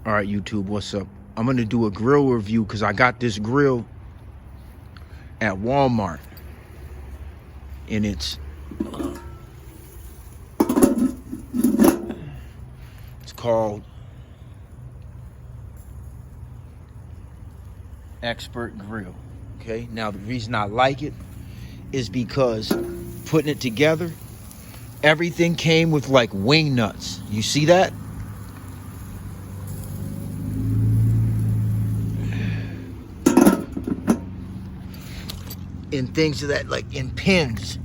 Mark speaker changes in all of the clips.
Speaker 1: All right, YouTube, what's up? I'm gonna do a grill review because I got this grill at Walmart, and it's called Expert Grill. Okay, now the reason I like it is because putting it together, everything came with like wing nuts. You see that? And things of that, like in pins,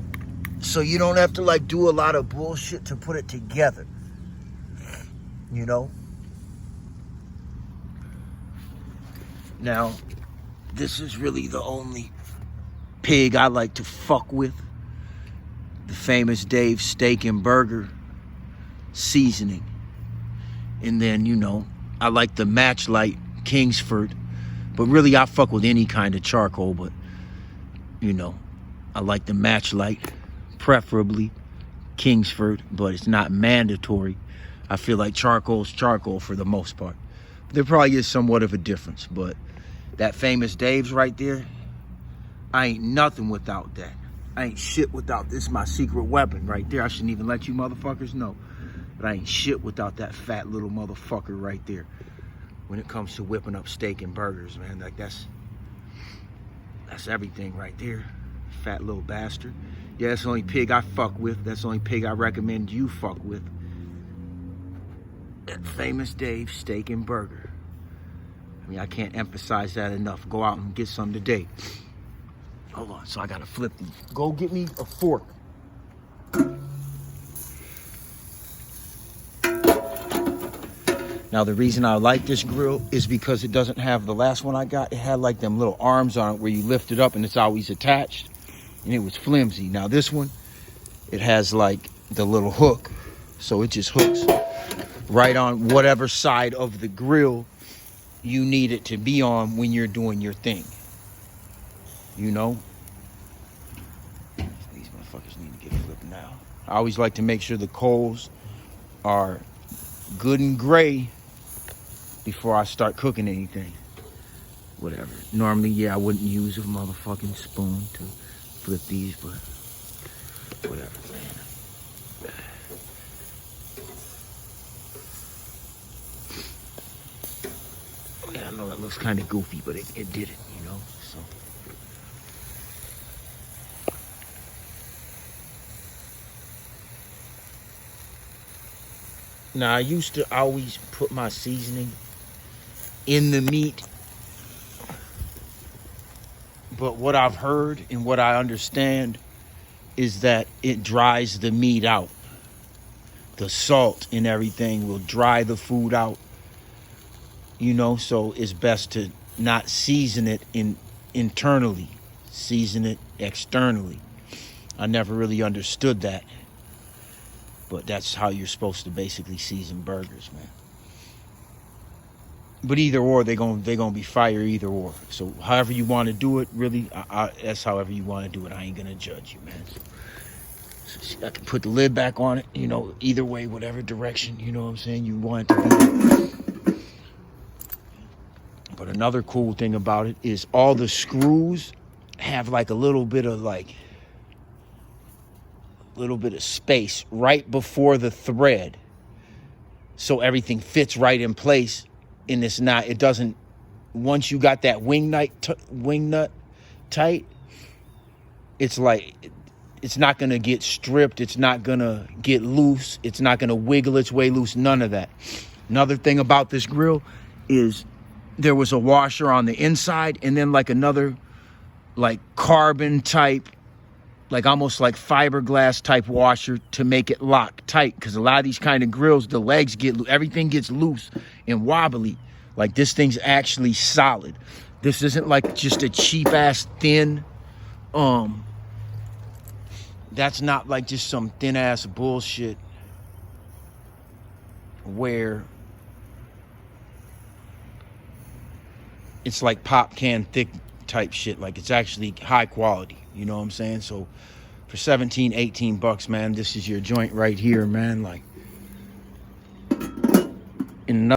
Speaker 1: so you don't have to like do a lot of bullshit to put it together, you know. Now this is really the only pig I like to fuck with, the famous Dave's steak and burger seasoning. And then, you know, I like the Matchlight Kingsford, but really I fuck with any kind of charcoal, but you know, I like the Matchlight, preferably Kingsford, but it's not mandatory. I feel like charcoal's charcoal for the most part. There probably is somewhat of a difference, but that famous Dave's right there, I ain't nothing without that. I ain't shit without this. My secret weapon right there. I shouldn't even let you motherfuckers know, but I ain't shit without that fat little motherfucker right there. When it comes to whipping up steak and burgers, man, like that's everything right there. Fat little bastard. Yeah, that's the only pig I fuck with. That's the only pig I recommend you fuck with. That famous Dave's steak and burger. I mean, I can't emphasize that enough. Go out and get some today. Hold on, so I gotta flip these. Go get me a fork. Now, the reason I like this grill is because it doesn't have the last one I got. It had like them little arms on it where you lift it up and it's always attached. And it was flimsy. Now this one, it has like the little hook. So it just hooks right on whatever side of the grill you need it to be on when you're doing your thing. You know? These motherfuckers need to get flipped now. I always like to make sure the coals are good and gray before I start cooking anything. Whatever. Normally, yeah, I wouldn't use a motherfucking spoon to flip these, but whatever, man. Yeah, I know that looks kind of goofy, but it did it, you know, so. Now, I used to always put my seasoning in the meat, but what I've heard and what I understand is that it dries the meat out. The salt and everything will dry the food out, you know, so it's best to not season it internally, season it externally. I never really understood that, but that's how you're supposed to basically season burgers, man. But either or, they're gonna be fire either or. So however you want to do it, really, that's however you want to do it. I ain't gonna judge you, man. So I can put the lid back on it, you know, either way, whatever direction, you know what I'm saying, you want it to be. But another cool thing about it is all the screws have like a little bit of space right before the thread, so everything fits right in place. And it doesn't, once you got that wing nut tight, it's like, it's not gonna get stripped, it's not gonna get loose, it's not gonna wiggle its way loose, none of that. Another thing about this grill is there was a washer on the inside and then like another like carbon type, like almost like fiberglass type washer to make it lock tight, because a lot of these kind of grills, the legs everything gets loose and wobbly. Like this thing's actually solid. This isn't like just a cheap ass thin, that's not like just some thin ass bullshit where it's like pop can thick type shit. Like it's actually high quality, you know what I'm saying? So for 17, 18 bucks, man, this is your joint right here, man. Like, in